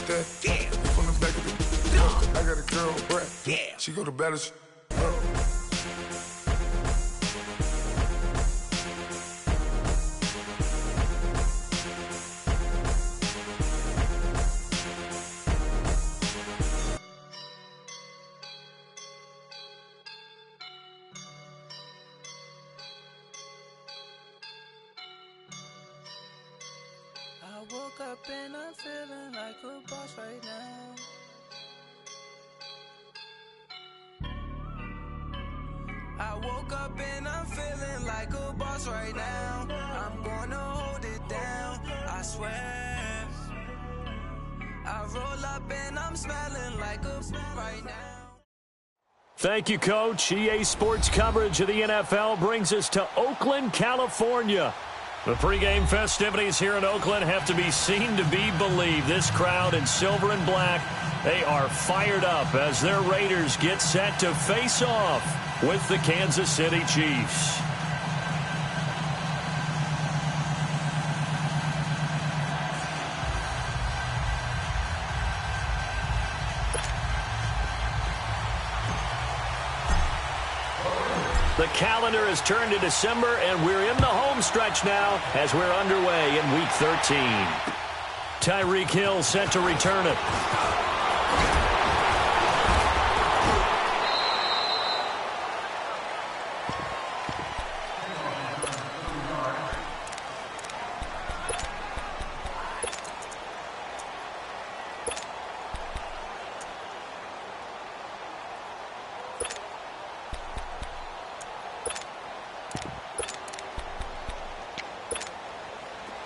that. Yeah. From the back of the I got a girl, Brad. Yeah. She go to battle. I woke up and I'm feeling like a boss right now. I woke up and I'm feeling like a boss right now. I'm gonna hold it down, I swear. I roll up and I'm smelling like a right now. Thank you, Coach. EA Sports coverage of the NFL brings us to Oakland, California. The pregame festivities here in Oakland have to be seen to be believed. This crowd in silver and black, they are fired up as their Raiders get set to face off with the Kansas City Chiefs. The calendar has turned to December, and we're in the home stretch now as we're underway in Week 13. Tyreek Hill set to return it.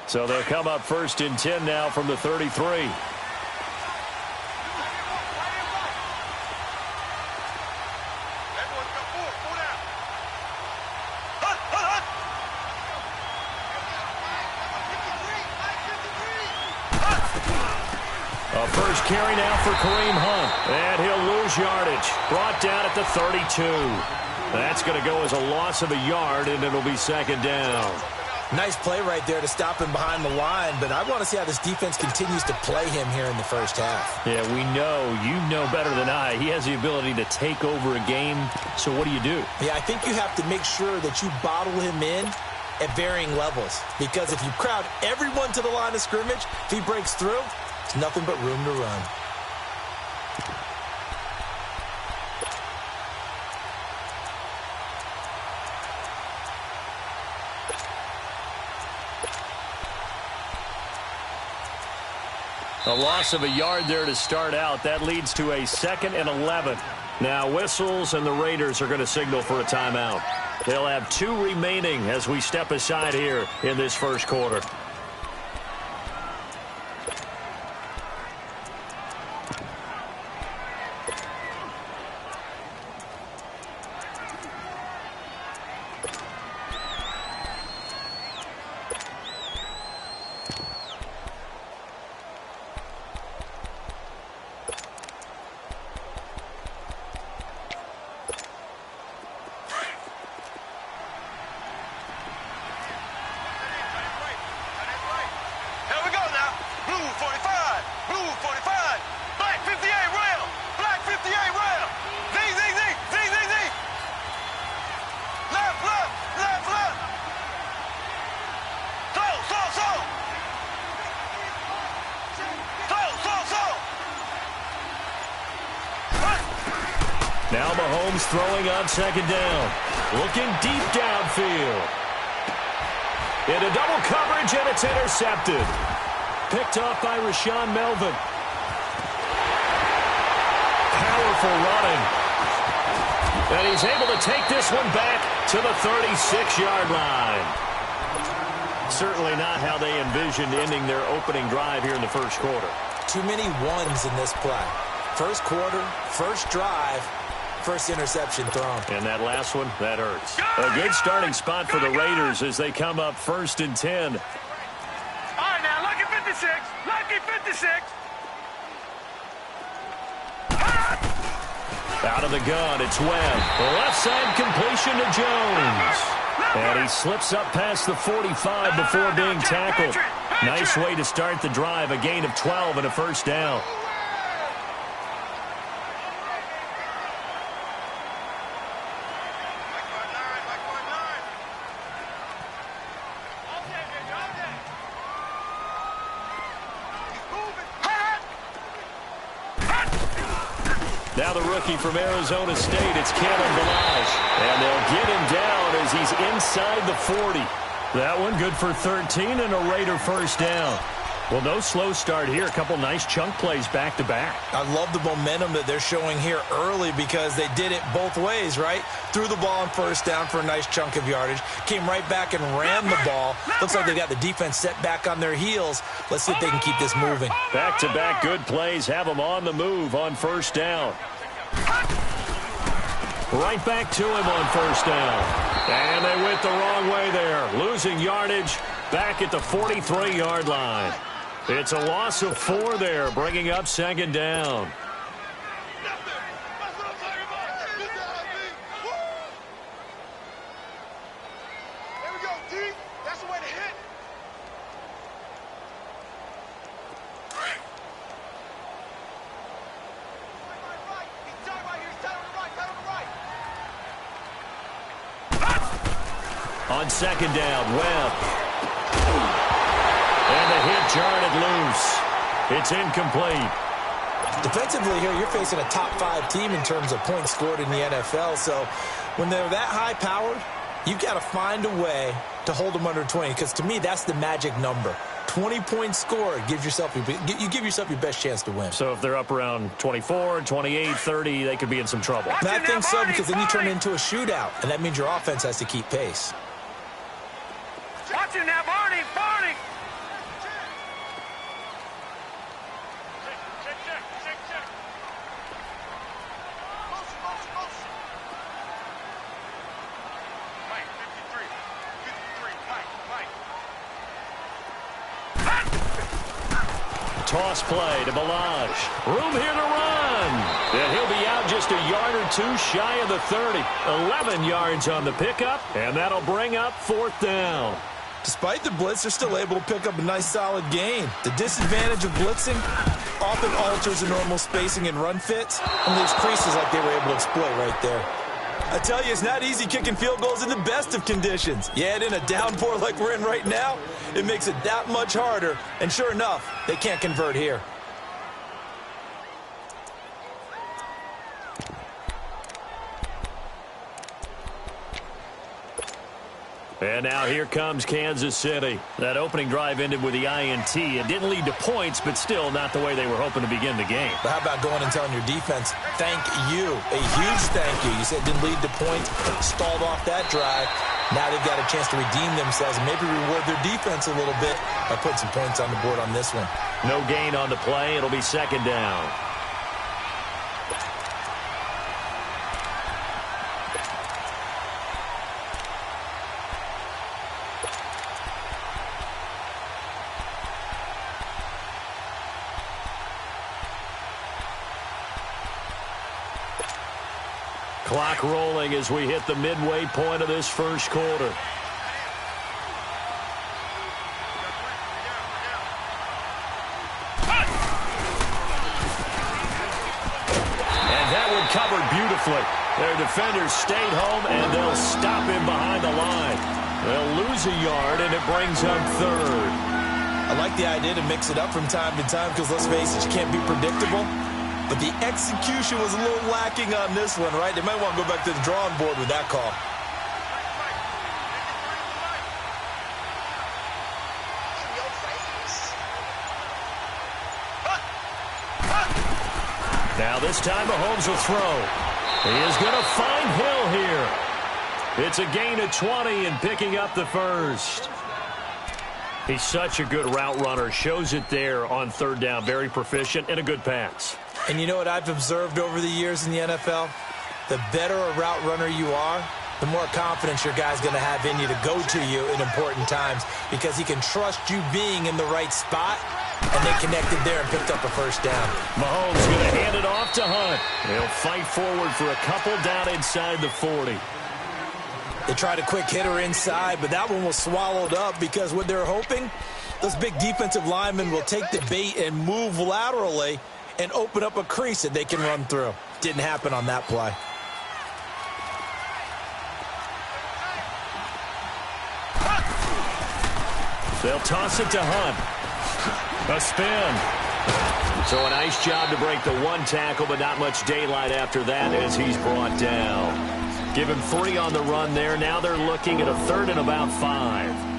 So they'll come up first and 10 now from the 33. A first carry now for Kareem Hunt. And he'll lose yardage. Brought down at the 32. That's going to go as a loss of a yard, and it'll be second down. Nice play right there to stop him behind the line, but I want to see how this defense continues to play him here in the first half. Yeah, we know. You know better than I. He has the ability to take over a game, so what do you do? Yeah, I think you have to make sure that you bottle him in at varying levels, because if you crowd everyone to the line of scrimmage, if he breaks through, it's nothing but room to run. A loss of a yard there to start out. That leads to a 2nd and 11. Now whistles, and the Raiders are going to signal for a timeout. They'll have 2 remaining as we step aside here in this first quarter. Now Mahomes throwing on second down. Looking deep downfield. Into double coverage, and it's intercepted. Picked off by Rashawn Melvin. Powerful running. And he's able to take this one back to the 36-yard line. Certainly not how they envisioned ending their opening drive here in the first quarter. Too many ones in this play. First quarter, first drive, first interception thrown. And that last one, that hurts. A good starting spot for the Raiders as they come up first and 10. All right, now, lucky 56. Lucky 56. Out of the gun, it's Webb. Left side completion to Jones. And he slips up past the 45 before being tackled. Nice way to start the drive, a gain of 12 and a first down. Now the rookie from Arizona State, it's Kalen Balaj. And they'll get him down as he's inside the 40. That one good for 13 and a Raider first down. Well, no slow start here. A couple nice chunk plays back-to-back. I love the momentum that they're showing here early because they did it both ways, right? Threw the ball on first down for a nice chunk of yardage. Came right back and ran the ball. Looks like they got the defense set back on their heels. Let's see if they can keep this moving. Back-to-back good plays have them on the move on first down. Right back to him on first down. And they went the wrong way there. Losing yardage back at the 43-yard line. It's a loss of 4 there, bringing up second down. There we go, D. That's the way to hit. He's tight right here. He's tight on the right. Tight on the right. On second down, Webb. And the hit jarred it loose. It's incomplete. Defensively here, you're facing a top-5 team in terms of points scored in the NFL. So when they're that high-powered, you've got to find a way to hold them under 20. Because to me, that's the magic number. 20 points scored gives yourself you give yourself your best chance to win. So if they're up around 24, 28, 30, they could be in some trouble. And I think so, because then you turn it into a shootout, and that means your offense has to keep pace. Watch it now, Barney. Barney. Check. Motion. Mike, 53, Mike. Toss play to Balaj. Room here to run. And he'll be out just a yard or two shy of the 30. 11 yards on the pickup, and that'll bring up fourth down. Despite the blitz, they're still able to pick up a nice solid gain. The disadvantage of blitzing often alters the normal spacing and run fits and leaves creases like they were able to exploit right there. I tell you, it's not easy kicking field goals in the best of conditions. Yet in a downpour like we're in right now, it makes it that much harder. And sure enough, they can't convert here. And now here comes Kansas City. That opening drive ended with the INT. It didn't lead to points, but still not the way they were hoping to begin the game. But how about going and telling your defense, thank you, a huge thank you. You said it didn't lead to points, stalled off that drive. Now they've got a chance to redeem themselves and maybe reward their defense a little bit by putting some points on the board on this one. No gain on the play. It'll be second down. Clock rolling as we hit the midway point of this first quarter. And that one covered beautifully. Their defenders stayed home, and they'll stop him behind the line. They'll lose a yard, and it brings up third. I like the idea to mix it up from time to time because, let's face it, you can't be predictable. But the execution was a little lacking on this one, right? They might want to go back to the drawing board with that call. Now this time Mahomes will throw. He is going to find Hill here. It's a gain of 20 and picking up the first. He's such a good route runner. Shows it there on third down. Very proficient and a good pass. And you know what I've observed over the years in the NFL? The better a route runner you are, the more confidence your guy's going to have in you to go to you in important times because he can trust you being in the right spot And they connected there and picked up a first down. Mahomes going to hand it off to Hunt. He'll fight forward for a couple down inside the 40. They tried a quick hitter inside, but that one was swallowed up because what they're hoping, those big defensive linemen will take the bait and move laterally and open up a crease that they can run through. Didn't happen on that play. They'll toss it to Hunt. A spin. So a nice job to break the one tackle, but not much daylight after that as he's brought down. Give him 3 on the run there. Now they're looking at a 3rd and about 5.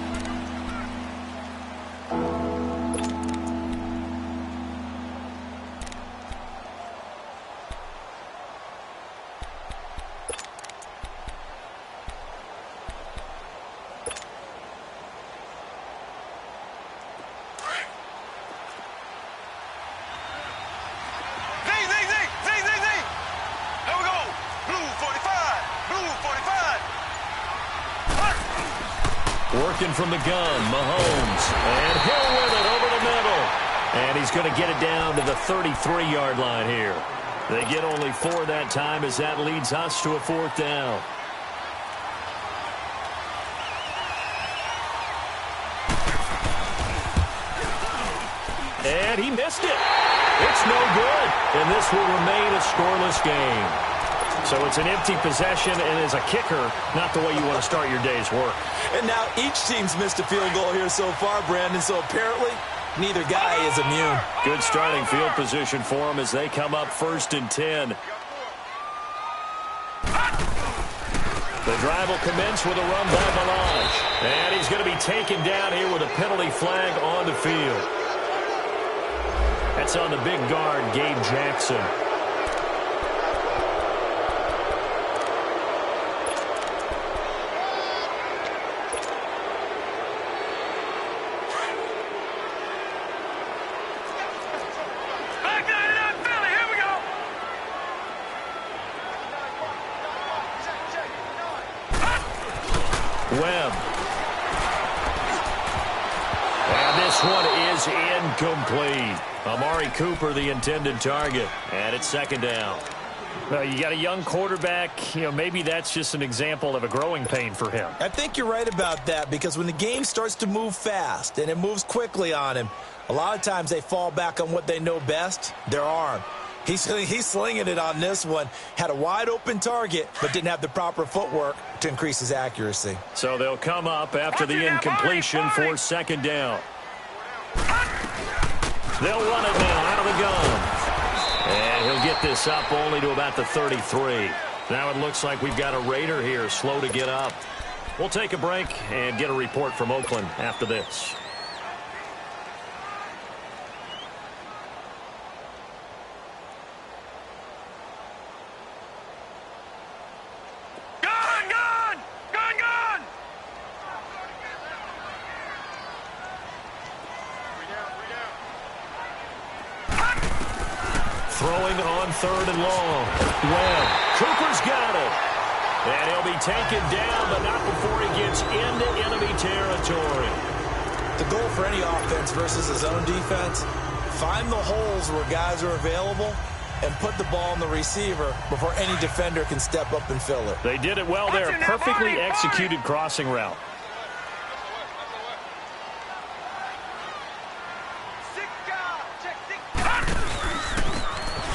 Working from the gun, Mahomes, and Hill with it over the middle. And he's going to get it down to the 33-yard line here. They get only 4 that time as that leads us to a 4th down. And he missed it. It's no good, and this will remain a scoreless game. So it's an empty possession, and as a kicker, not the way you want to start your day's work. And now each team's missed a field goal here so far, Brandon, so apparently neither guy is immune. Good starting field position for them as they come up 1st and 10. The drive will commence with a run by Melange. And he's going to be taken down here with a penalty flag on the field. That's on the big guard, Gabe Jackson. Webb. And this one is incomplete. Amari Cooper, the intended target. And it's 2nd down. Well, you got a young quarterback. Maybe that's just an example of a growing pain for him. I think you're right about that because when the game starts to move fast and it moves quickly on him, a lot of times they fall back on what they know best, their arm. He's slinging it on this one. Had a wide-open target, but didn't have the proper footwork to increase his accuracy. So they'll come up after the incompletion for 2nd down. They'll run it now out of the gun. And he'll get this up only to about the 33. Now it looks like we've got a Raider here, slow to get up. We'll take a break and get a report from Oakland after this. Throwing on 3rd and long. Webb. Cooper's got it. And he'll be taken down, but not before he gets into enemy territory. The goal for any offense versus his own defense, find the holes where guys are available and put the ball in the receiver before any defender can step up and fill it. They did it well there. Perfectly executed crossing route.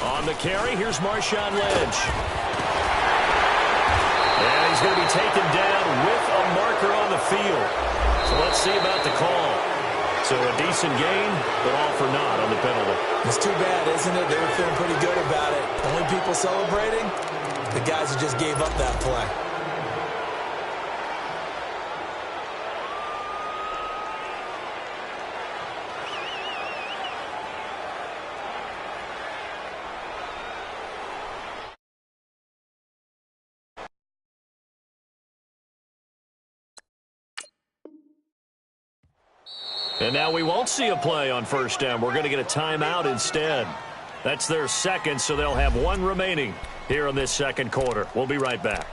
On the carry, here's Marshawn Lynch. And he's going to be taken down with a marker on the field. So let's see about the call. So a decent gain, but all for naught on the penalty. It's too bad, isn't it? They were feeling pretty good about it. Only people celebrating, the guys who just gave up that play. And now we won't see a play on 1st down. We're going to get a timeout instead. That's their 2nd, so they'll have 1 remaining here in this 2nd quarter. We'll be right back.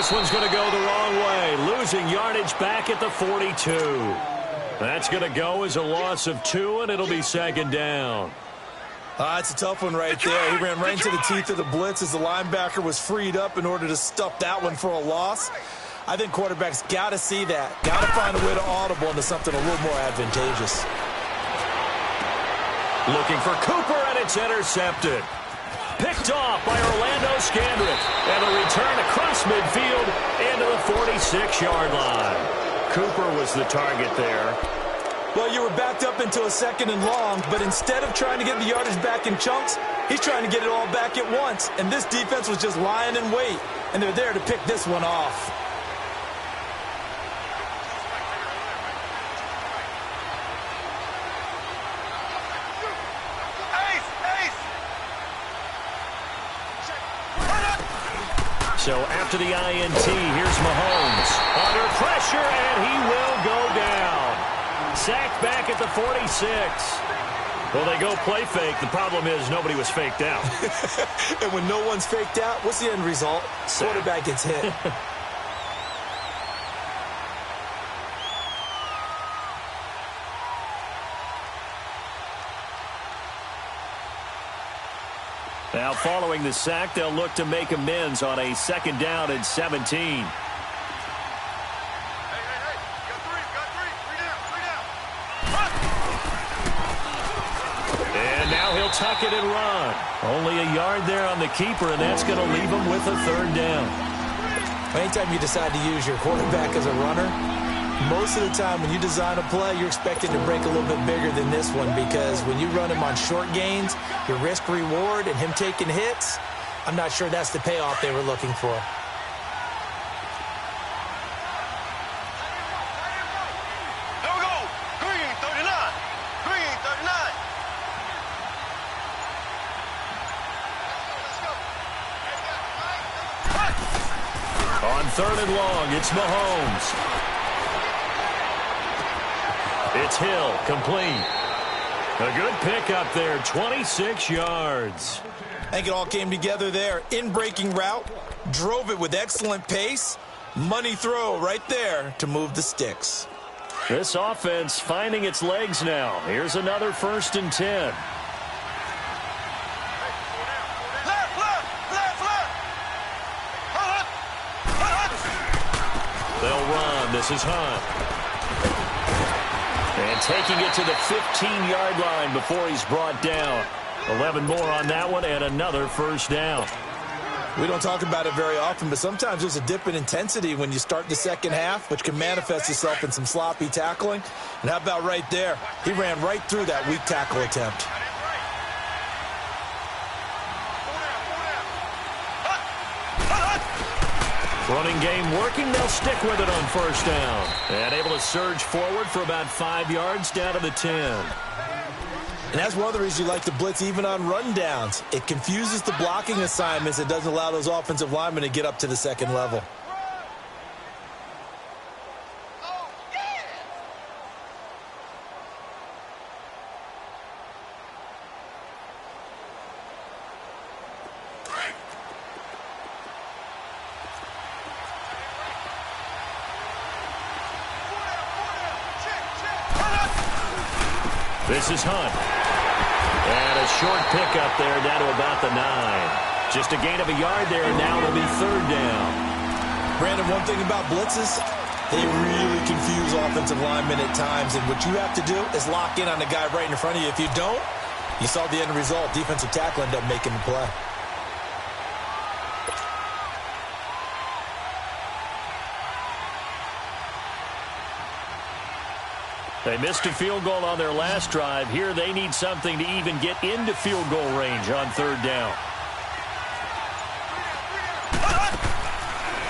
this one's going to go the wrong way. Losing yardage back at the 42. That's going to go as a loss of 2, and it'll be second down. It's a tough one right there. He ran right into the teeth of the blitz as the linebacker was freed up in order to stuff that one for a loss. I think quarterbacks got to see that. Got to find a way to audible into something a little more advantageous. Looking for Cooper, and it's intercepted. Picked off by Orlando Scandrick. And a return across midfield into the 46-yard line. Cooper was the target there. Well, you were backed up into a 2nd and long, but instead of trying to get the yardage back in chunks, he's trying to get it all back at once. And this defense was just lying in wait, and they're there to pick this one off. So after the INT, here's Mahomes. Under pressure, and he will go down. Sacked back at the 46. Well, they go play fake. The problem is nobody was faked out. And when no one's faked out, what's the end result? Quarterback gets hit. Now, following the sack, they'll look to make amends on a 2nd down and 17. Hey, got three down. And now he'll tuck it and run. Only a yard there on the keeper, and that's going to leave him with a 3rd down. Anytime you decide to use your quarterback as a runner, most of the time when you design a play, you're expecting to break a little bit bigger than this one, because when you run him on short gains, your risk-reward and him taking hits, I'm not sure that's the payoff they were looking for. There we go. Green 39. Green 39. On 3rd and long, it's Mahomes. It's Hill, complete. A good pickup there, 26 yards. I think it all came together there. In-breaking route, drove it with excellent pace. Money throw right there to move the sticks. This offense finding its legs now. Here's another 1st and 10. They'll run. This is Hunt. And taking it to the 15-yard line before he's brought down. 11 more on that one and another 1st down. We don't talk about it very often, but sometimes there's a dip in intensity when you start the 2nd half, which can manifest itself in some sloppy tackling. And how about right there? He ran right through that weak tackle attempt. Running game working. They'll stick with it on 1st down. And able to surge forward for about 5 yards down to the 10. And that's one of the reasons you like to blitz even on rundowns. It confuses the blocking assignments. It doesn't allow those offensive linemen to get up to the 2nd level. This is Hunt. And a short pickup there down to about the 9. Just a gain of a yard there, and now it'll be 3rd down. Brandon, one thing about blitzes, they really confuse offensive linemen at times, and what you have to do is lock in on the guy right in front of you. If you don't, you saw the end result. Defensive tackle ended up making the play. They missed a field goal on their last drive. Here they need something to even get into field goal range on 3rd down.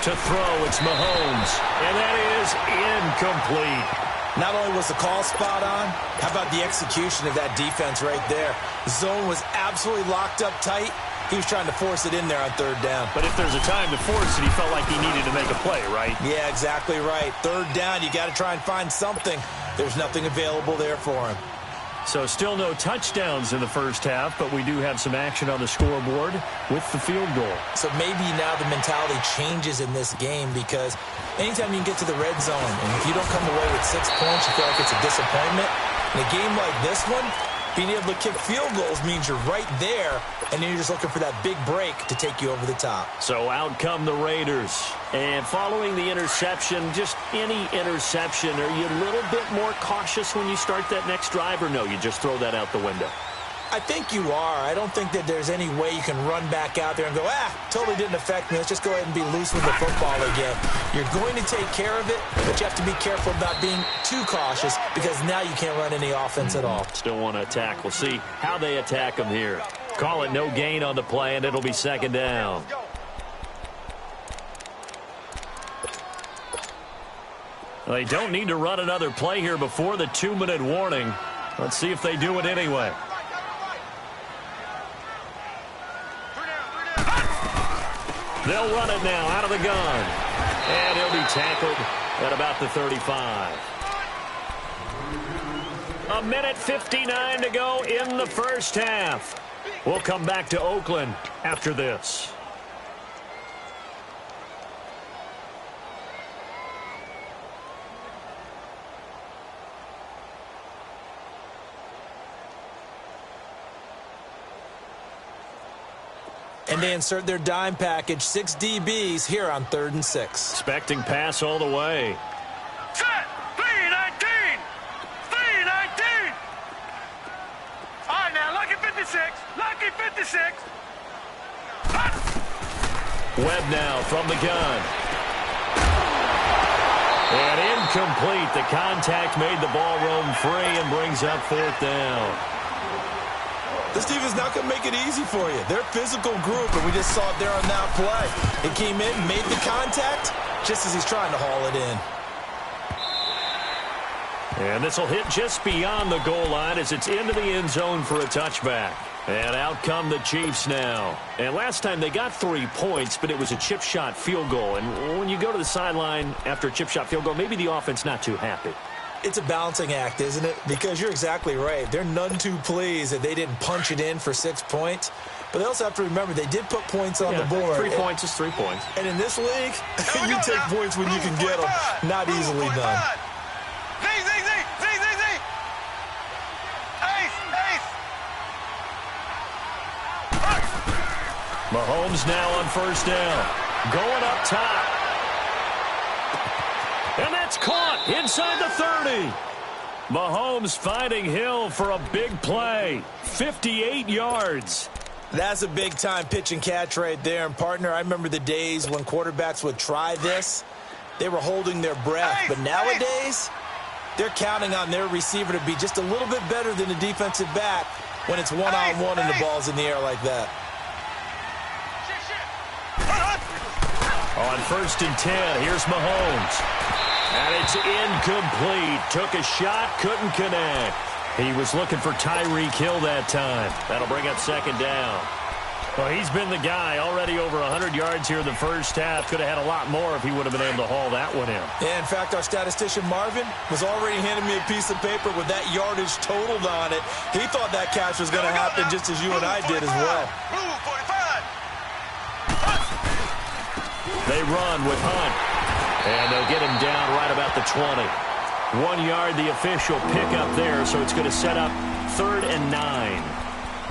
To throw, it's Mahomes. And that is incomplete. Not only was the call spot on, how about the execution of that defense right there? The zone was absolutely locked up tight. He was trying to force it in there on 3rd down. But if there's a time to force it, he felt like he needed to make a play, right? Yeah, exactly right. 3rd down, you got to try and find something. There's nothing available there for him. So still no touchdowns in the first half, but we do have some action on the scoreboard with the field goal. So maybe now the mentality changes in this game because anytime you can get to the red zone, and if you don't come away with 6 points, you feel like it's a disappointment. In a game like this one, being able to kick field goals means you're right there, and then you're just looking for that big break to take you over the top. So out come the Raiders. And following the interception, just any interception, are you a little bit more cautious when you start that next drive, or no, you just throw that out the window? I think you are. I don't think that there's any way you can run back out there and go, totally didn't affect me. Let's just go ahead and be loose with the football again. You're going to take care of it, but you have to be careful about being too cautious because now you can't run any offense at all. Still want to attack. We'll see how they attack them here. Call it no gain on the play, and it'll be second down. They don't need to run another play here before the 2-minute warning. Let's see if they do it anyway. They'll run it now out of the gun. And he'll be tackled at about the 35. 1:59 to go in the first half. We'll come back to Oakland after this. And they insert their dime package, 6 DBs here on 3rd and 6. Expecting pass all the way. Set! 3-19! 3-19! All right, now, lucky 56. Lucky 56. Webb now from the gun. And incomplete. The contact made the ball roam free and brings up 4th down. This defense not going to make it easy for you. They're a physical group, and we just saw it there on that play. It came in, made the contact, just as he's trying to haul it in. And this will hit just beyond the goal line as it's into the end zone for a touchback. And out come the Chiefs now. And last time they got 3 points, but it was a chip shot field goal. And when you go to the sideline after a chip shot field goal, maybe the offense not too happy. It's a balancing act, isn't it? Because you're exactly right. They're none too pleased that they didn't punch it in for 6 points. But they also have to remember they did put points on the board. 3 points is 3 points. And in this league, you take points when you can get them. Not easily done. Mahomes now on 1st down. Going up top. And that's caught inside the 30. Mahomes finding Hill for a big play. 58 yards. That's a big-time pitch and catch right there. And, partner, I remember the days when quarterbacks would try this. They were holding their breath. But nowadays, they're counting on their receiver to be just a little bit better than the defensive back when it's one-on-one and the ball's in the air like that. On 1st and 10, here's Mahomes. And it's incomplete. Took a shot, couldn't connect. He was looking for Tyreek Hill that time. That'll bring up 2nd down. Well, he's been the guy already over 100 yards here in the first half. Could have had a lot more if he would have been able to haul that one in. Yeah, in fact, our statistician Marvin was already handing me a piece of paper with that yardage totaled on it. He thought that catch was going to happen just as you and I did as well. They run with Hunt. And they'll get him down right about the 20. 1 yard, the official pickup there, so it's going to set up 3rd and 9.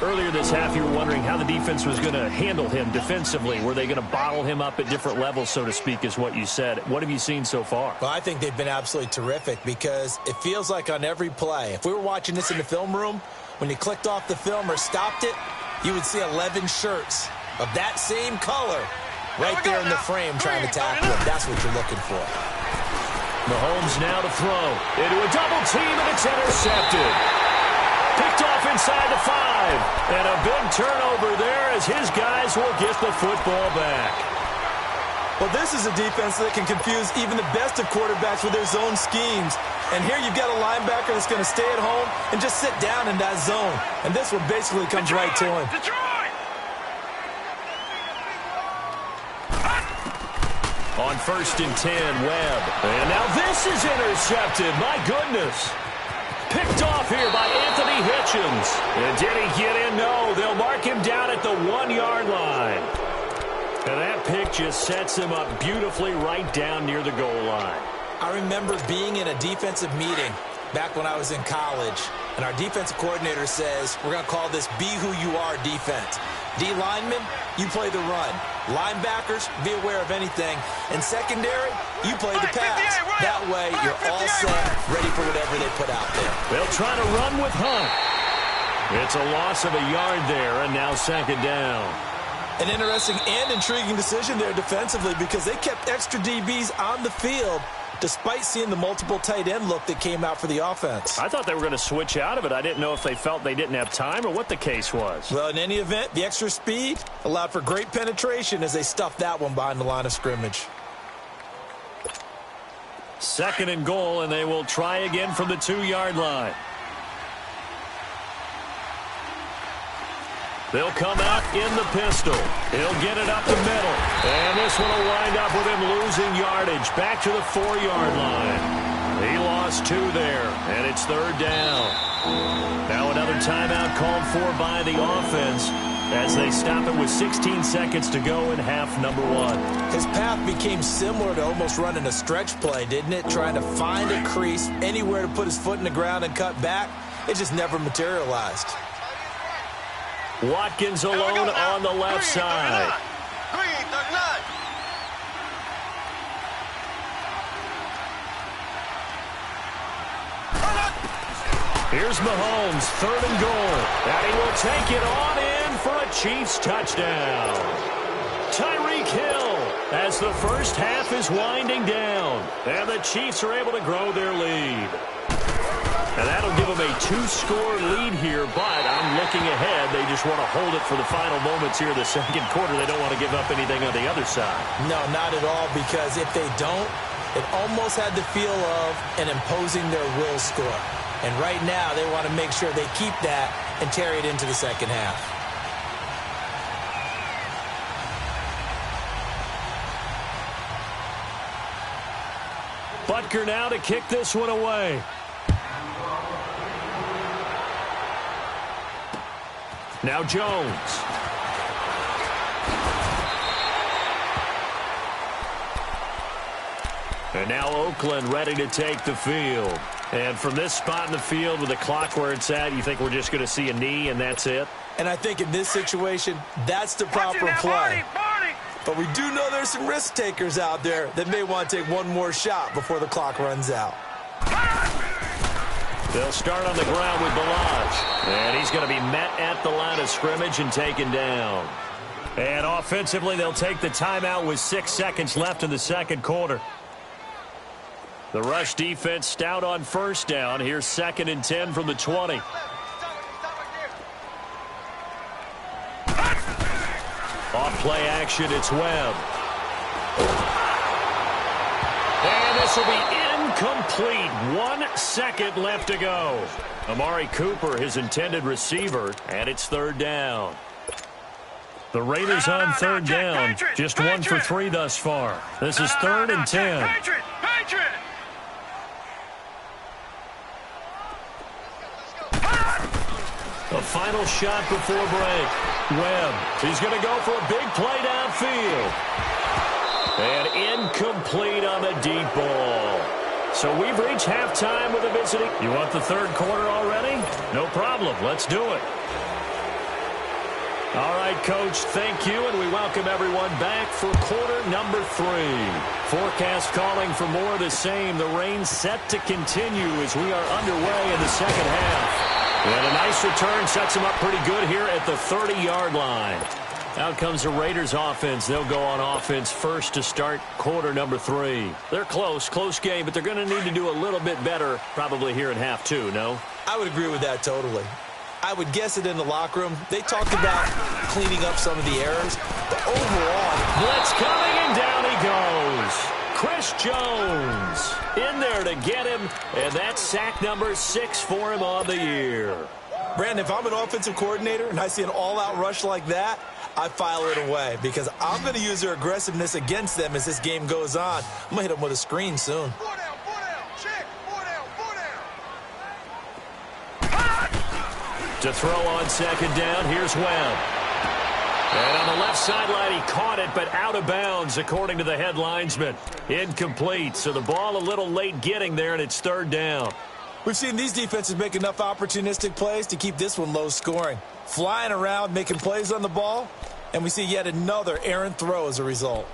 Earlier this half, you were wondering how the defense was going to handle him defensively. Were they going to bottle him up at different levels, so to speak, is what you said. What have you seen so far? Well, I think they've been absolutely terrific because it feels like on every play, if we were watching this in the film room, when you clicked off the film or stopped it, you would see 11 shirts of that same color right there in the frame trying to tackle it. That's what you're looking for. Mahomes now to throw. Into a double team, and it's intercepted. Picked off inside the 5. And a big turnover there as his guys will get the football back. Well, this is a defense that can confuse even the best of quarterbacks with their zone schemes. And here you've got a linebacker that's going to stay at home and just sit down in that zone. And this one basically comes right to him. On 1st and 10, Webb. And now this is intercepted. My goodness. Picked off here by Anthony Buddy Hitchens. And did he get in? No, they'll mark him down at the 1-yard line. And that pick just sets him up beautifully right down near the goal line. I remember being in a defensive meeting back when I was in college, and our defensive coordinator says, we're going to call this Be Who You Are defense. D linemen, you play the run. Linebackers, be aware of anything. And secondary, you play the pass. That way, you're all set, ready for whatever they put out there. They'll try to run with Hunt. It's a loss of a yard there, and now second down. An interesting and intriguing decision there defensively because they kept extra DBs on the field despite seeing the multiple tight end look that came out for the offense. I thought they were going to switch out of it. I didn't know if they felt they didn't have time or what the case was. Well, in any event, the extra speed allowed for great penetration as they stuffed that one behind the line of scrimmage. Second and goal, and they will try again from the 2-yard line. They'll come out in the pistol. He'll get it up the middle. And this one will wind up with him losing yardage. Back to the 4-yard line. He lost 2 there, and it's third down. Now another timeout called for by the offense as they stop it with 16 seconds to go in half number 1. His path became similar to almost running a stretch play, didn't it? Trying to find a crease, anywhere to put his foot in the ground and cut back. It just never materialized. Watkins alone on the left side. Green, 39. Here's Mahomes, third and goal. And he will take it on in for a Chiefs touchdown. Tyreek Hill as the first half is winding down. And the Chiefs are able to grow their lead. And that'll give them a 2-score lead here, but I'm looking ahead. They just want to hold it for the final moments here in the second quarter. They don't want to give up anything on the other side. No, not at all, because if they don't, it almost had the feel of an imposing their will score. And right now, they want to make sure they keep that and carry it into the second half. Butker now to kick this one away. Now Jones. And now Oakland ready to take the field. And from this spot in the field with the clock where it's at, you think we're just going to see a knee and that's it? And I think in this situation, that's the proper play. But we do know there's some risk takers out there that may want to take one more shot before the clock runs out. They'll start on the ground with Balaj. And he's going to be met at the line of scrimmage and taken down. And offensively, they'll take the timeout with 6 seconds left in the second quarter. The rush defense stout on first down. Here's 2nd and 10 from the 20. Off play action, it's Webb. And this will be incomplete. 1 second left to go. Amari Cooper, his intended receiver, and it's third down. The Raiders on third down. Just 1 for 3 thus far. This is 3rd and 10. A final shot before break. Webb, he's going to go for a big play downfield. And incomplete on the deep ball. So we've reached halftime with a visiting. You want the third quarter already? No problem. Let's do it. All right, Coach, thank you, and we welcome everyone back for quarter number 3. Forecast calling for more of the same. The rain set to continue as we are underway in the second half. And a nice return sets them up pretty good here at the 30-yard line. Out comes the Raiders offense. They'll go on offense first to start quarter number 3. They're close game, but they're going to need to do a little bit better probably here in half 2, no? I would agree with that totally. I would guess it in the locker room. They talked about cleaning up some of the errors, but overall, blitz coming, and down he goes. Chris Jones in there to get him, and that's sack number 6 for him on the year. Brandon, if I'm an offensive coordinator and I see an all-out rush like that, I file it away because I'm going to use their aggressiveness against them as this game goes on. I'm going to hit them with a screen soon. 4 down, check, 4 down. To throw on second down, here's Webb. And on the left sideline, he caught it, but out of bounds, according to the head linesman. Incomplete, so the ball a little late getting there, and it's third down. We've seen these defenses make enough opportunistic plays to keep this one low scoring. Flying around, making plays on the ball, and we see yet another errant throw as a result.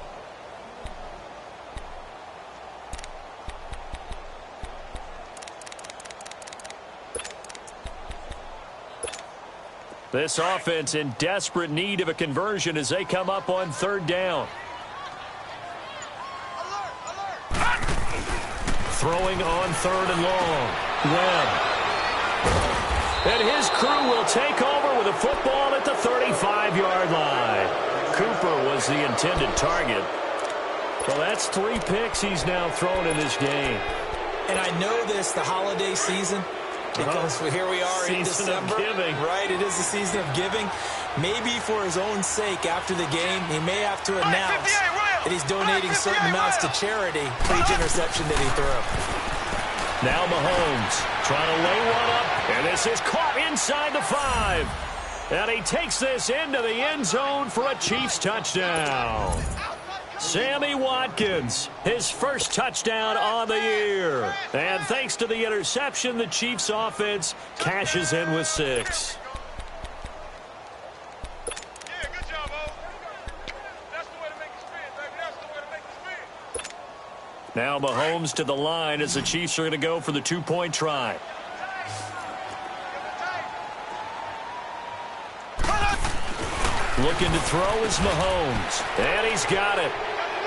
This offense in desperate need of a conversion as they come up on third down. Throwing on third and long. Webb. And his crew will take over with a football at the 35-yard line. Cooper was the intended target. Well, that's 3 picks he's now thrown in this game. And I know this, the holiday season, because here we are in December. Season of giving. Right, it is the season of giving. Maybe for his own sake after the game, he may have to announce that he's donating certain amounts to charity for each interception that he threw. Now Mahomes trying to lay one up, and this is caught inside the 5. And he takes this into the end zone for a Chiefs touchdown. Sammy Watkins, his first touchdown on the year. And thanks to the interception, the Chiefs offense cashes in with 6. Yeah, good job, O. That's the way to make it spin, baby. That's the way to make it spin. Now Mahomes to the line as the Chiefs are going to go for the 2-point try. Looking to throw is Mahomes. And he's got it.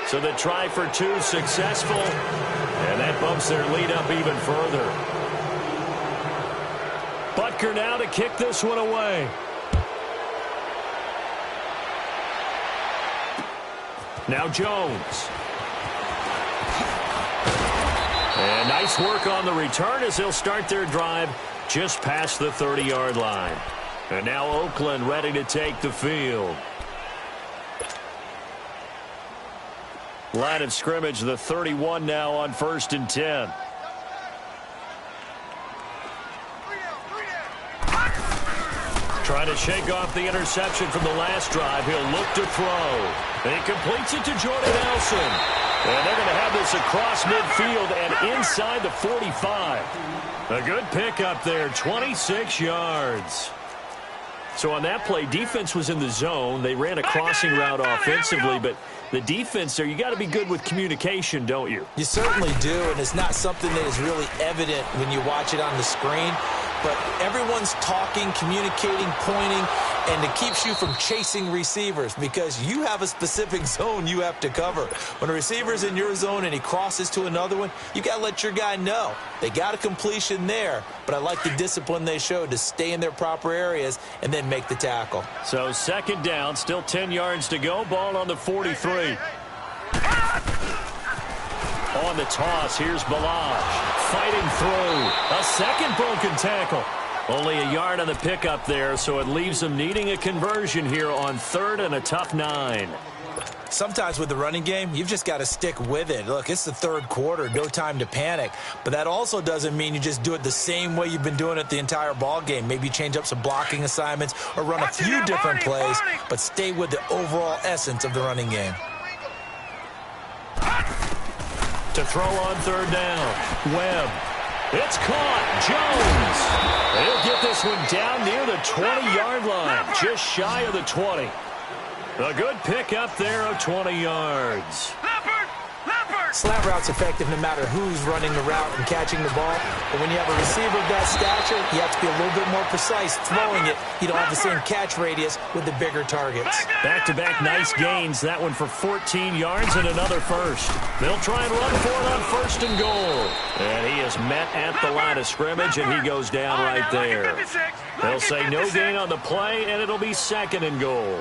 So the try for 2 successful. And that bumps their lead up even further. Butker now to kick this one away. Now Jones. And nice work on the return as they'll start their drive just past the 30-yard line. And now Oakland ready to take the field. Line of scrimmage, the 31 now on 1st and 10. Trying to shake off the interception from the last drive. He'll look to throw. And he completes it to Jordan Nelson. And they're going to have this across midfield and inside the 45. A good pickup there, 26 yards. So on that play, defense was in the zone. They ran a crossing route offensively, but the defense there, you got to be good with communication, don't you? You certainly do, and it's not something that is really evident when you watch it on the screen. But everyone's talking, communicating, pointing, and it keeps you from chasing receivers because you have a specific zone you have to cover. When a receiver's in your zone and he crosses to another one, you got to let your guy know. They got a completion there, but I like the discipline they showed to stay in their proper areas and then make the tackle. So 2nd down, still 10 yards to go. Ball on the 43. On the toss, here's Balaj. Fighting through. A second broken tackle. Only a yard on the pickup there, so it leaves them needing a conversion here on 3rd and a tough 9. Sometimes with the running game, you've just got to stick with it. Look, it's the 3rd quarter, no time to panic. But that also doesn't mean you just do it the same way you've been doing it the entire ball game. Maybe change up some blocking assignments or run a few different plays, but stay with the overall essence of the running game. To throw on 3rd down. Webb. It's caught. Jones. He'll get this one down near the 20-yard line. Just shy of the 20. A good pick up there of 20 yards. Slant route's effective no matter who's running the route and catching the ball. But when you have a receiver of that stature, you have to be a little bit more precise throwing it. You don't have the same catch radius with the bigger targets. Back-to-back nice gains. That one for 14 yards and another first. They'll try and run for it on 1st and goal. And he is met at the line of scrimmage, and he goes down right there. They'll say no gain on the play, and it'll be 2nd and goal.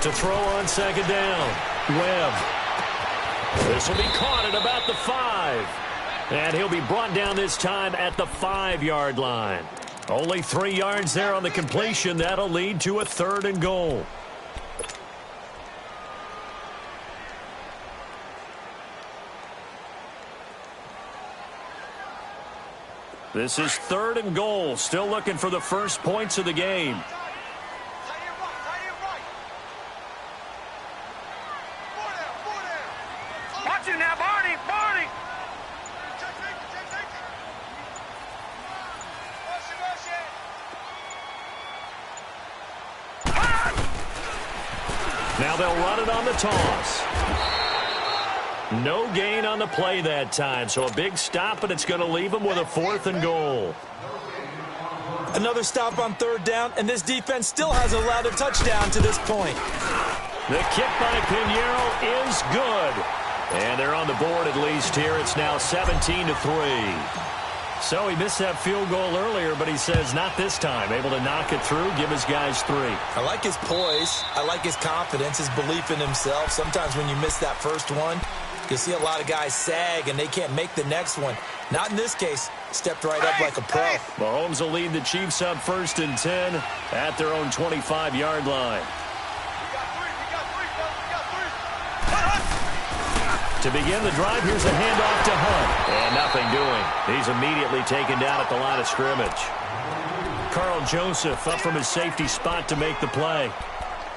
To throw on 2nd down. Webb. This will be caught at about the 5. And he'll be brought down this time at the 5-yard line. Only 3 yards there on the completion. That'll lead to a 3rd and goal. This is 3rd and goal. Still looking for the first points of the game. Watch it now, Barney! Barney! Now they'll run it on the toss. No gain on the play that time, so a big stop, and it's going to leave them with a 4th and goal. Another stop on 3rd down, and this defense still hasn't allowed a touchdown to this point. The kick by Pinheiro is good. And they're on the board at least here. It's now 17-3. So he missed that field goal earlier, but he says not this time. Able to knock it through, give his guys 3. I like his poise. I like his confidence, his belief in himself. Sometimes when you miss that first one, you see a lot of guys sag, and they can't make the next one. Not in this case. Stepped right up like a pro. Mahomes will lead the Chiefs up 1st and 10 at their own 25-yard line. To begin the drive, here's a handoff to Hunt. And nothing doing. He's immediately taken down at the line of scrimmage. Carl Joseph up from his safety spot to make the play.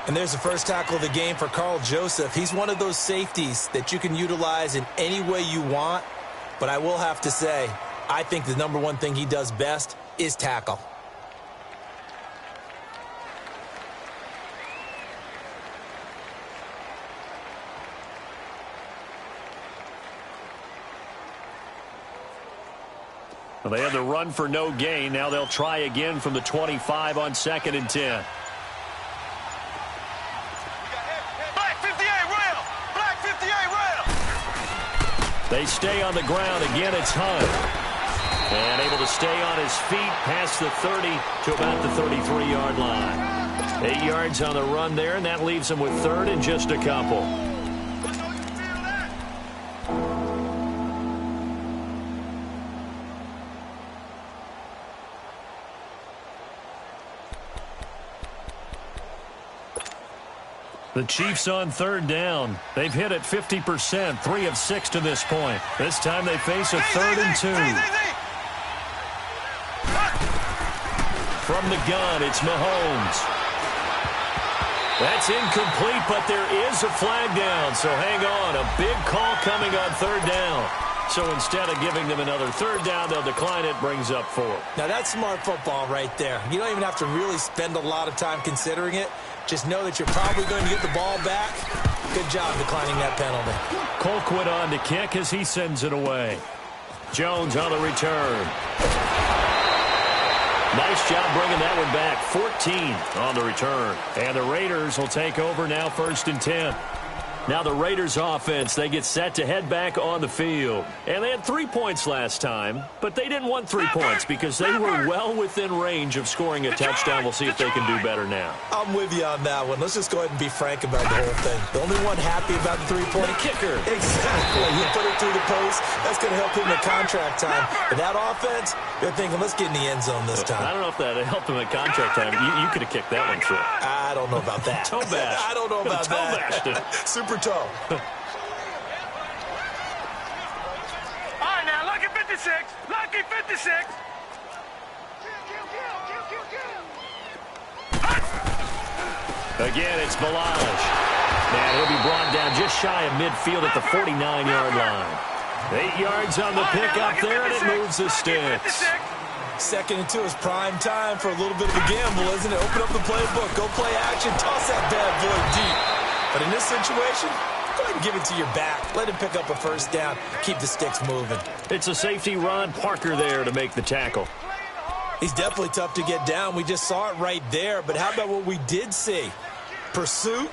And there's the first tackle of the game for Carl Joseph. He's one of those safeties that you can utilize in any way you want. But I will have to say, I think the number one thing he does best is tackle. Well, they had the run for no gain. Now they'll try again from the 25 on 2nd and 10. Black 58 rail! Black 58 rail! They stay on the ground. Again, it's Hunt. And able to stay on his feet past the 30 to about the 33-yard line. 8 yards on the run there, and that leaves them with 3rd and just a couple. The Chiefs on 3rd down. They've hit it 50%, 3 of 6 to this point. This time they face a 3rd and 2. From the gun, it's Mahomes. That's incomplete, but there is a flag down, so hang on. A big call coming on 3rd down. So instead of giving them another 3rd down, they'll decline it, brings up 4. Now that's smart football right there. You don't even have to really spend a lot of time considering it. Just know that you're probably going to get the ball back. Good job declining that penalty. Colquitt on to kick as he sends it away. Jones on the return. Nice job bringing that one back. 14 on the return. And the Raiders will take over now 1st and 10. Now the Raiders offense, they get set to head back on the field. And they had 3 points last time, but they didn't want 3 points because they were well within range of scoring a touchdown. We'll see if they can do better now. I'm with you on that one. Let's just go ahead and be frank about the whole thing. The only one happy about the 3-point kicker. Exactly. You put it through the post. That's going to help him in contract time. But that offense, they're thinking, let's get in the end zone this time. I don't know if that helped him in contract time. You could have kicked that one through. I don't know about that. Toe bash. I don't know about toe bashed it. Super toe. All right, now, lucky 56. Lucky 56. Again, it's Balaj. And he'll be brought down just shy of midfield at the 49-yard line. 8 yards on the pickup there, and it moves the sticks. 2nd and 2 is prime time for a little bit of a gamble, isn't it? Open up the playbook, go play action, toss that bad boy deep. But in this situation, go ahead and give it to your back. Let him pick up a 1st down. Keep the sticks moving. It's a safety, Ron Parker, there to make the tackle. He's definitely tough to get down. We just saw it right there. But how about what we did see? Pursuit,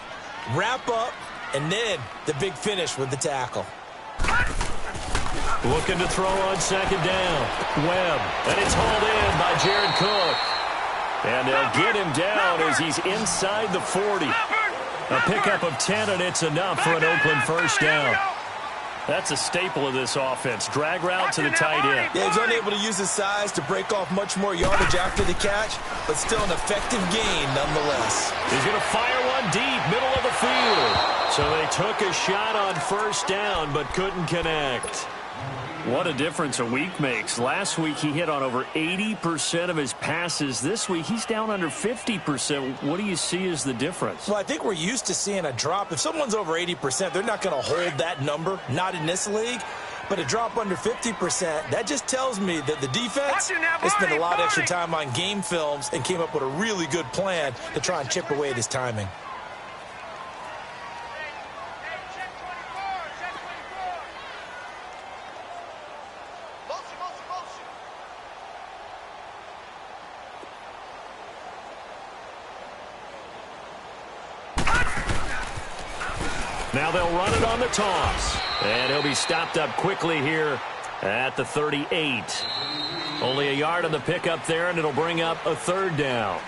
wrap up, and then the big finish with the tackle. Looking to throw on 2nd down. Webb. And it's hauled in by Jared Cook. And they'll get him down as he's inside the 40. A pickup of 10, and it's enough for an Oakland 1st down. That's a staple of this offense. Drag route to the tight end. Yeah, he's unable to use his size to break off much more yardage after the catch, but still an effective gain nonetheless. He's going to fire one deep, middle of the field. So they took a shot on 1st down, but couldn't connect. What a difference a week makes. Last week he hit on over 80% of his passes. This week he's down under 50%. What do you see as the difference? Well, I think we're used to seeing a drop. If someone's over 80%, they're not going to hold that number, not in this league. But a drop under 50%, that just tells me that the defense has spent a lot of extra time on game films and came up with a really good plan to try and chip away at his timing. Now they'll run it on the toss. And he'll be stopped up quickly here at the 38. Only a yard on the pickup there, and it'll bring up a third down.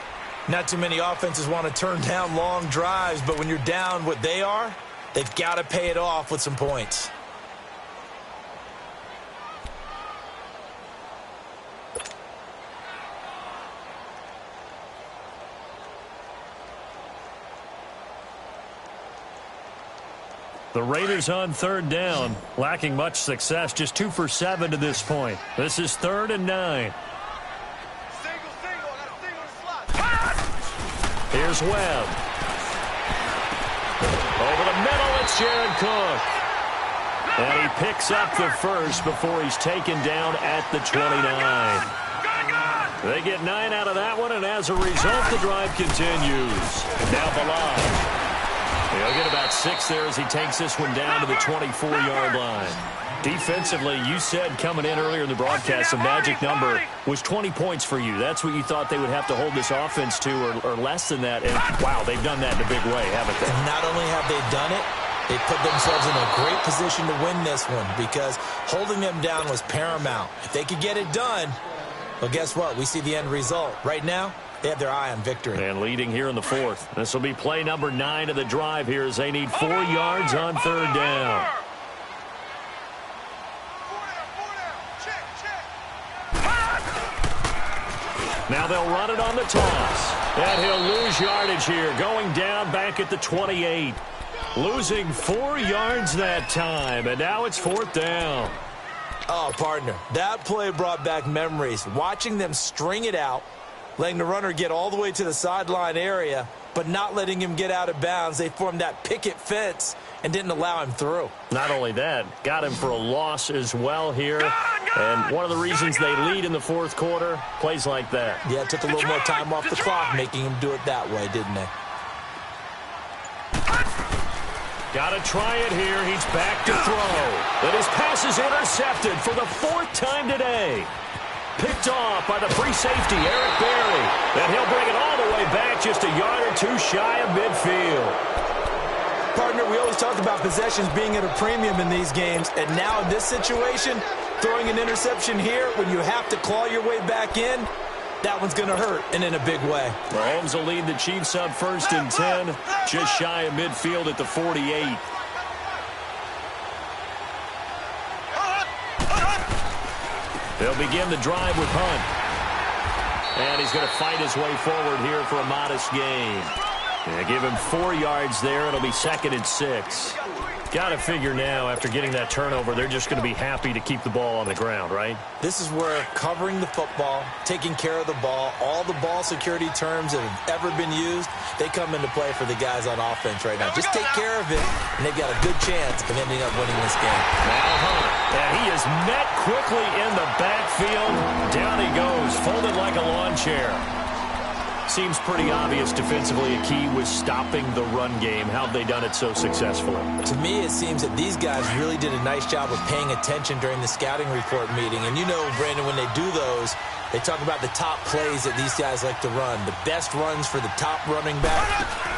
Not too many offenses want to turn down long drives, but when you're down what they are, they've got to pay it off with some points. The Raiders on third down, lacking much success, just 2 for 7 to this point. This is 3rd and 9. Here's Webb. Over the middle, it's Jared Cook. And he picks up the first before he's taken down at the 29. They get 9 out of that one, and as a result, the drive continues. Now Balaj. He'll get about 6 there as he takes this one down to the 24-yard line. Defensively, you said coming in earlier in the broadcast, the magic number was 20 points for you. That's what you thought they would have to hold this offense to, or less than that. And, wow, they've done that in a big way, haven't they? And not only have they done it, they put themselves in a great position to win this one because holding them down was paramount. If they could get it done, well, guess what? We see the end result. Right now, they have their eye on victory. And leading here in the 4th. This will be play number 9 of the drive here as they need 4 yards on third down. Now they'll run it on the toss. And he'll lose yardage here, going down back at the 28. Losing 4 yards that time, and now it's 4th down. Oh, partner, that play brought back memories. Watching them string it out, letting the runner get all the way to the sideline area, but not letting him get out of bounds. They formed that picket fence and didn't allow him through. Not only that, got him for a loss as well here. And one of the reasons they lead in the 4th quarter, plays like that. Yeah, it took a little more time off the clock, making him do it that way, didn't they? Got to try it here. He's back to throw. But his pass is intercepted for the 4th time today. Picked off by the free safety, Eric Berry. And he'll bring it all the way back just a yard or 2 shy of midfield. Partner, we always talk about possessions being at a premium in these games. And now in this situation, throwing an interception here when you have to claw your way back in, that one's going to hurt, and in a big way. Mahomes will lead the Chiefs up 1st and 10, just shy of midfield at the 48. They'll begin the drive with Hunt. And he's going to fight his way forward here for a modest gain. Yeah, give him 4 yards there. It'll be 2nd and 6. Got to figure now, after getting that turnover, they're just going to be happy to keep the ball on the ground, right? This is where covering the football, taking care of the ball, all the ball security terms that have ever been used, they come into play for the guys on offense right now. Just take care of it, and they've got a good chance of ending up winning this game. Now Hunt, and he is met quickly in the backfield. Down he goes, folded like a lawn chair. Seems pretty obvious defensively a key was stopping the run game. How have they done it so successfully? To me, it seems that these guys really did a nice job of paying attention during the scouting report meeting. And you know, Brandon, when they do those, they talk about the top plays that these guys like to run. The best runs for the top running back,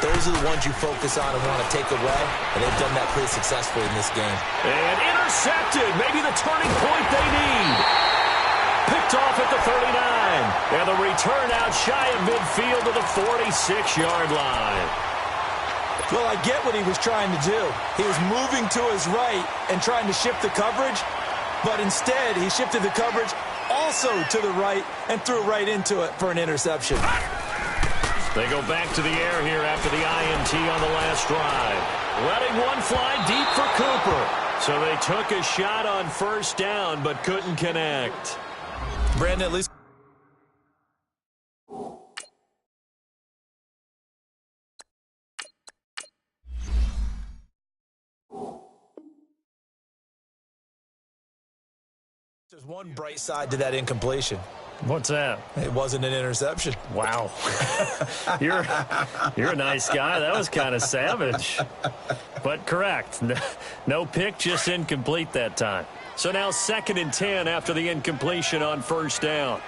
those are the ones you focus on and want to take away. And they've done that pretty successfully in this game. And intercepted. Maybe the turning point they need. Picked off at the 39. And the return out shy of midfield to the 46-yard line. Well, I get what he was trying to do. He was moving to his right and trying to shift the coverage, but instead he shifted the coverage also to the right and threw right into it for an interception. They go back to the air here after the INT on the last drive. Letting one fly deep for Cooper. So they took a shot on first down but couldn't connect. Brandon, at least there's one bright side to that incompletion. What's that? It wasn't an interception. Wow. You're a nice guy. That was kind of savage. But correct. No pick, just incomplete that time. So now 2nd and 10 after the incompletion on first down.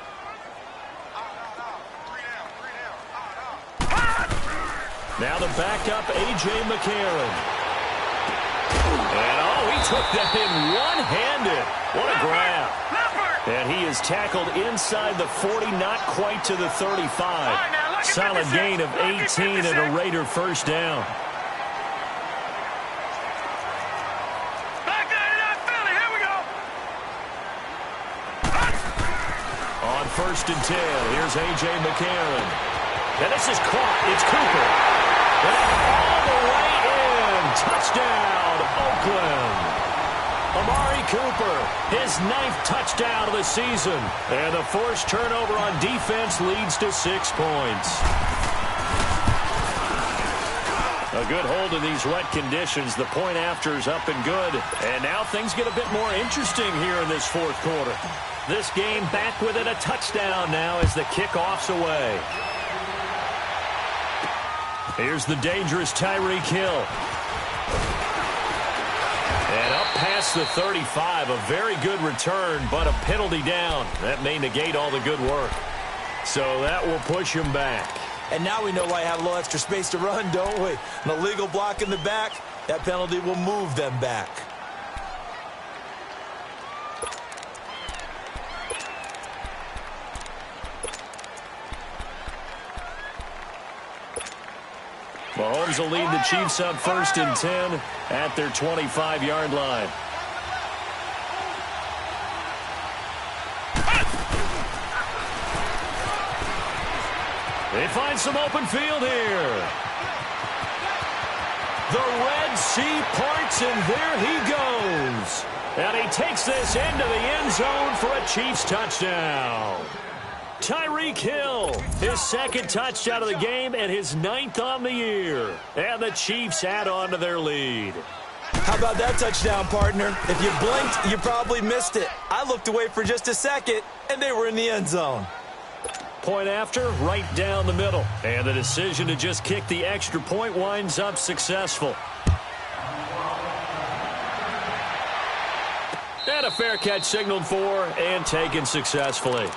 Now the backup, A.J. McCarron. And, he took that in one-handed. What a grab. And he is tackled inside the 40, not quite to the 35. Solid gain of 18 and a Raider first down. On 1st and 10, here's A.J. McCarron. And this is caught. It's Cooper. And all the way in. Touchdown, Oakland. Amari Cooper, his 9th touchdown of the season. And the forced turnover on defense leads to 6 points. A good hold in these wet conditions. The point after is up and good. And now things get a bit more interesting here in this 4th quarter. This game back within a touchdown now as the kickoff's away. Here's the dangerous Tyreek Hill. And up past the 35, a very good return, but a penalty down. That may negate all the good work. So that will push him back. And now we know why I have a little extra space to run, don't we? An illegal block in the back, that penalty will move them back. Mahomes will lead the Chiefs up 1st and 10 at their 25-yard line. They find some open field here. The Red Sea parts, and there he goes. And he takes this into the end zone for a Chiefs touchdown. Tyreek Hill, his 2nd touchdown of the game and his 9th on the year. And the Chiefs add on to their lead. How about that touchdown, partner? If you blinked, you probably missed it. I looked away for just a second, and they were in the end zone. Point after, right down the middle. And the decision to just kick the extra point winds up successful. And a fair catch signaled for and taken successfully.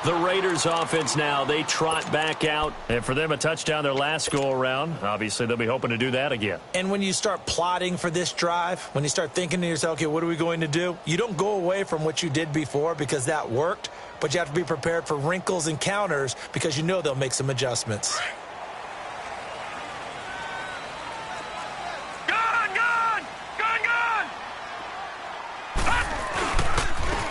The Raiders offense now, they trot back out. And for them, a touchdown their last go-around. Obviously, they'll be hoping to do that again. And when you start plotting for this drive, when you start thinking to yourself, okay, what are we going to do? You don't go away from what you did before because that worked. But you have to be prepared for wrinkles and counters because you know they'll make some adjustments.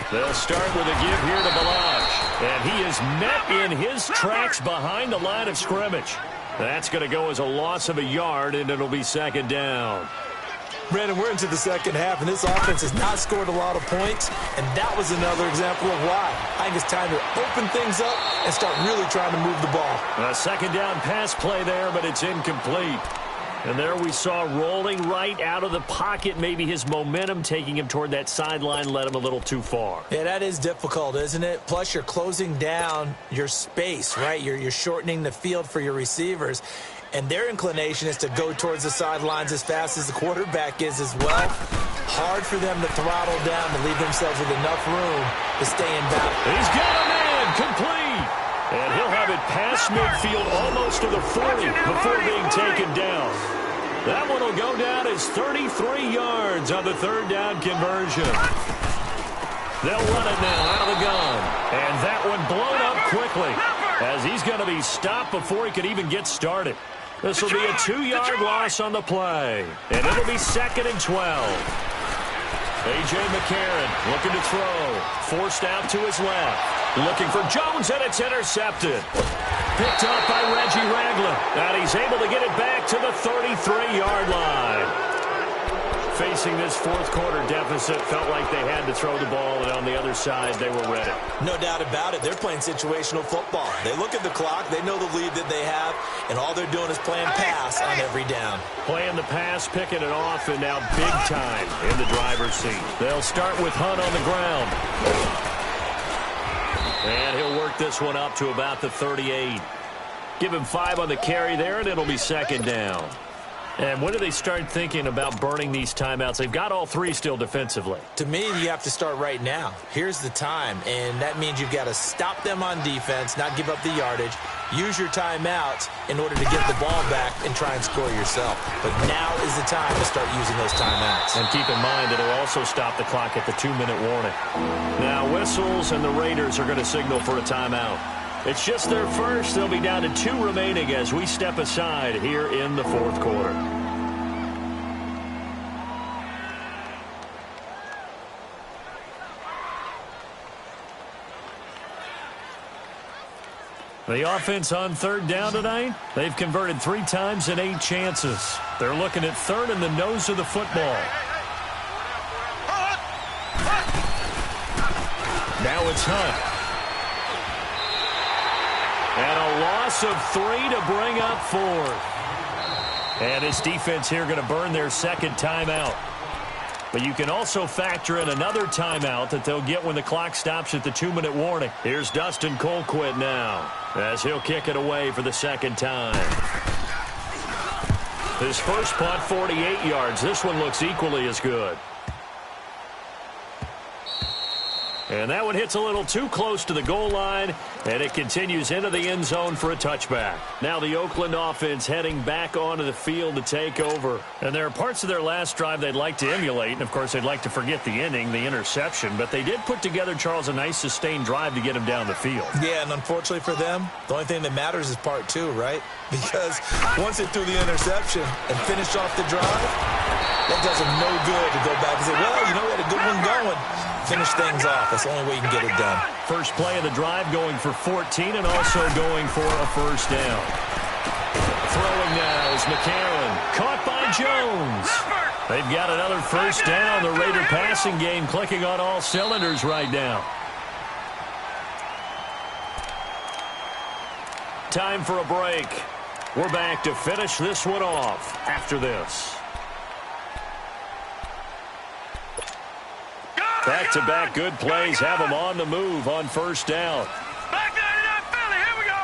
They'll start with a give here to Balaj. And he is met in his tracks behind the line of scrimmage. That's going to go as a loss of a yard, and it'll be 2nd down. Brandon, we're into the 2nd half, and this offense has not scored a lot of points, and that was another example of why. I think it's time to open things up and start really trying to move the ball. A 2nd down pass play there, but it's incomplete. And there we saw rolling right out of the pocket. Maybe his momentum taking him toward that sideline led him a little too far. Yeah, that is difficult, isn't it? Plus, you're closing down your space, right? You're shortening the field for your receivers. And their inclination is to go towards the sidelines as fast as the quarterback is as well. Hard for them to throttle down to leave themselves with enough room to stay in bounds. He's got him in, complete. And he'll have it past midfield almost to the 40 before being taken down. That one will go down as 33 yards on the 3rd down conversion. They'll run it now out of the gun. And that one blown up quickly as he's going to be stopped before he could even get started. This will be a 2-yard loss on the play. And it'll be 2nd and 12. A.J. McCarron looking to throw. Forced out to his left. Looking for Jones, and it's intercepted. Picked up by Reggie Ragland. And he's able to get it back to the 33-yard line. facing this fourth quarter deficit, felt like they had to throw the ball, and on the other side, they were ready. No doubt about it. They're playing situational football. They look at the clock, they know the lead that they have, and all they're doing is playing pass on every down. Playing the pass, picking it off, and now big time in the driver's seat. They'll start with Hunt on the ground. And he'll work this one up to about the 38. Give him 5 on the carry there, and it'll be second down. And when do they start thinking about burning these timeouts? They've got all 3 still defensively. To me, you have to start right now. Here's the time, and that means you've got to stop them on defense, not give up the yardage, use your timeouts in order to get the ball back and try and score yourself. But now is the time to start using those timeouts. And keep in mind, it'll also stop the clock at the 2-minute warning. Now whistles, and the Raiders are going to signal for a timeout. It's just their first. They'll be down to 2 remaining as we step aside here in the fourth quarter. The offense on third down tonight, they've converted 3 times in 8 chances. They're looking at third in the nose of the football. Now it's Hunt. And a loss of 3 to bring up 4th. And his defense here going to burn their second timeout. But you can also factor in another timeout that they'll get when the clock stops at the 2-minute warning. Here's Dustin Colquitt now as he'll kick it away for the second time. His first punt, 48 yards. This one looks equally as good. And that one hits a little too close to the goal line, and it continues into the end zone for a touchback. Now the Oakland offense heading back onto the field to take over. And there are parts of their last drive they'd like to emulate, and of course they'd like to forget the inning, the interception, but they did put together, Charles, a nice sustained drive to get him down the field. Yeah, and unfortunately for them, the only thing that matters is part 2, right? Because once it threw the interception and finished off the drive, that does them no good to go back and say, well, you know, we had a good one going. Finish things off. That's the only way you can get it done. First play of the drive going for 14 and also going for a first down. Throwing now is McCarron. Caught by Jones. They've got another first down. The Raider passing game clicking on all cylinders right now. Time for a break. We're back to finish this one off after this. Back-to-back good plays have them on the move on first down. Back down to that Philly. Here we go.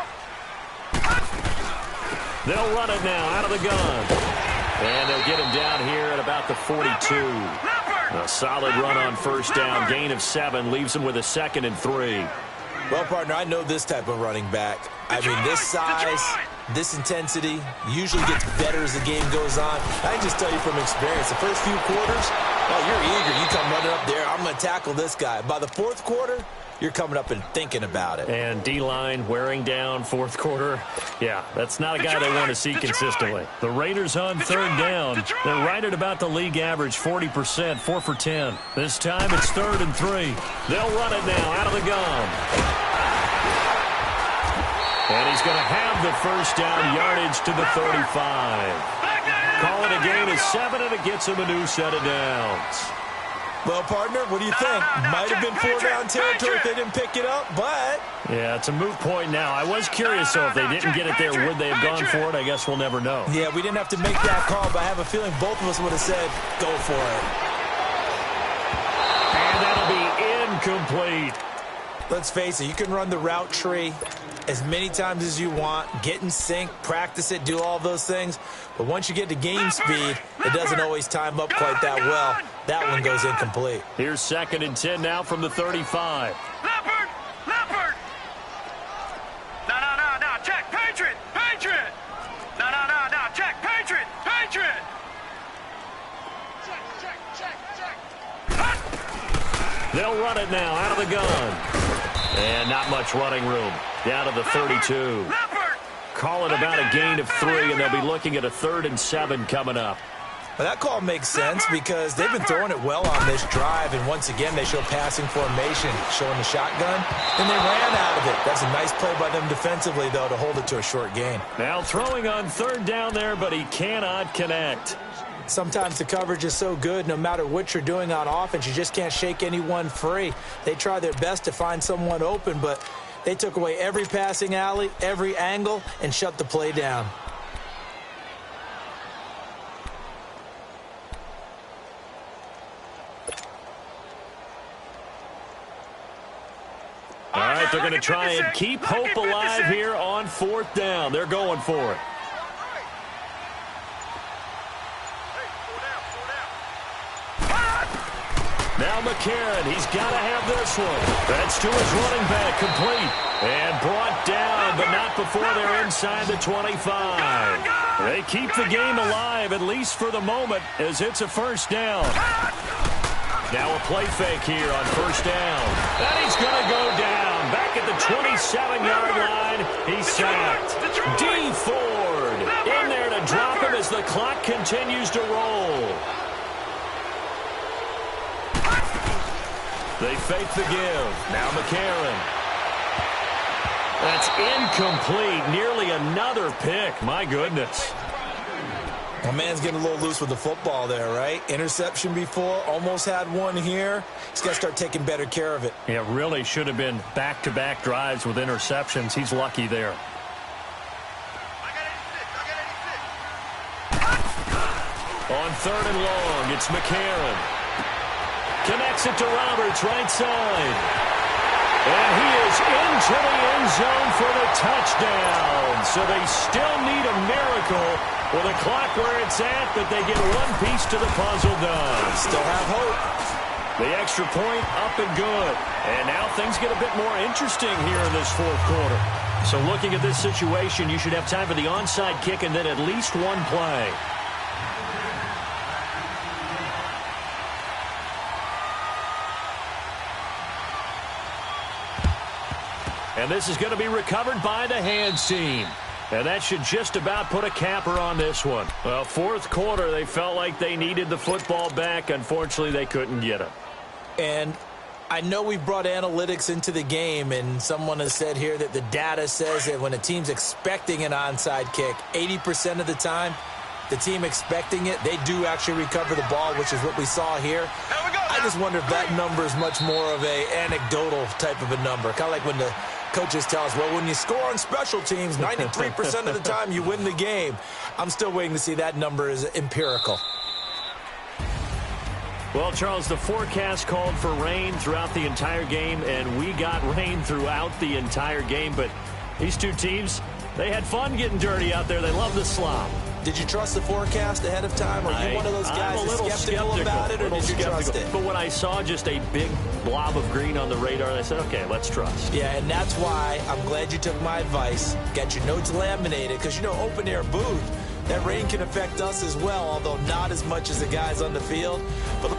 They'll run it now out of the gun. And they'll get him down here at about the 42. A solid run on first down. Gain of 7 leaves him with a 2nd and 3. Well, partner, I know this type of running back. I mean, this size, this intensity usually gets better as the game goes on. I can just tell you from experience, the first few quarters, oh, you're eager. You come running up there, I'm going to tackle this guy. By the fourth quarter, you're coming up and thinking about it. And D-line wearing down fourth quarter. Yeah, that's not a guy they want to see consistently. The Raiders on third down. They're right at about the league average, 40%, 4 for 10. This time it's 3rd and 3. They'll run it now out of the gun. And he's going to have the first down, yardage to the 35. Call it a gain of 7, and it gets him a new set of downs. Well, partner, what do you think? Might have been 4-down territory if they didn't pick it up, but... Yeah, it's a moot point now. I was curious, though, if they didn't get it there, would they have gone for it? I guess we'll never know. Yeah, we didn't have to make that call, but I have a feeling both of us would have said, go for it. And that'll be incomplete. Let's face it, you can run the route tree as many times as you want, get in sync, practice it, do all those things. But once you get to game speed, it doesn't always time up quite that well. That one goes incomplete. Here's 2nd and 10 now from the 35. Leopard! Leopard! No, check, Patriot! Patriot! No, check, Patriot! Patriot! Check. They'll run it now out of the gun. And not much running room. Down to the 32. Call it about a gain of 3, and they'll be looking at a 3rd and 7 coming up. Well, that call makes sense because they've been throwing it well on this drive, and once again, they show passing formation, showing the shotgun, and they ran out of it. That's a nice play by them defensively, though, to hold it to a short gain. Now throwing on 3rd down there, but he cannot connect. Sometimes the coverage is so good, no matter what you're doing on offense, you just can't shake anyone free. They try their best to find someone open, but they took away every passing alley, every angle, and shut the play down. All right, they're going to try and keep hope alive here on 4th down. They're going for it. Now McCarron, he's got to have this one. That's to his running back, complete. And brought down, but not before they're inside the 25. They keep the game alive, at least for the moment, as it's a 1st down. Now a play fake here on 1st down. And he's going to go down. Back at the 27-yard line, he's sacked. D. Ford in there to drop him as the clock continues to roll. They fake the give. Now McCarron. That's incomplete. Nearly another pick. My goodness. My man's getting a little loose with the football there, right? Interception before, almost had one here. He's got to start taking better care of it. Yeah, really should have been back-to-back drives with interceptions. He's lucky there. On 3rd and long, it's McCarron. Connects it to Roberts, right side. And he is into the end zone for the touchdown. So they still need a miracle with a clock where it's at, but they get one piece to the puzzle done. Still have hope. The extra point up and good. And now things get a bit more interesting here in this 4th quarter. So looking at this situation, you should have time for the onside kick and then at least one play. And this is going to be recovered by the hands team. And that should just about put a capper on this one. Well, 4th quarter, they felt like they needed the football back. Unfortunately, they couldn't get it. And I know we've brought analytics into the game, and someone has said here that the data says that when a team's expecting an onside kick, 80% of the time, the team expecting it, they do actually recover the ball, which is what we saw here. I just wonder if that number is much more of a anecdotal type of a number. Kind of like when the coaches tell us, well, when you score on special teams, 93% of the time you win the game. I'm still waiting to see that number is empirical. Well, Charles, the forecast called for rain throughout the entire game, and we got rain throughout the entire game. But these two teams, they had fun getting dirty out there. They love the slop. Did you trust the forecast ahead of time? Are you one of those guys that's skeptical about it, or did you trust it? But when I saw just a big blob of green on the radar, I said, okay, let's trust. Yeah, and that's why I'm glad you took my advice. Got your notes laminated, because, you know, open-air booth, that rain can affect us as well, although not as much as the guys on the field. But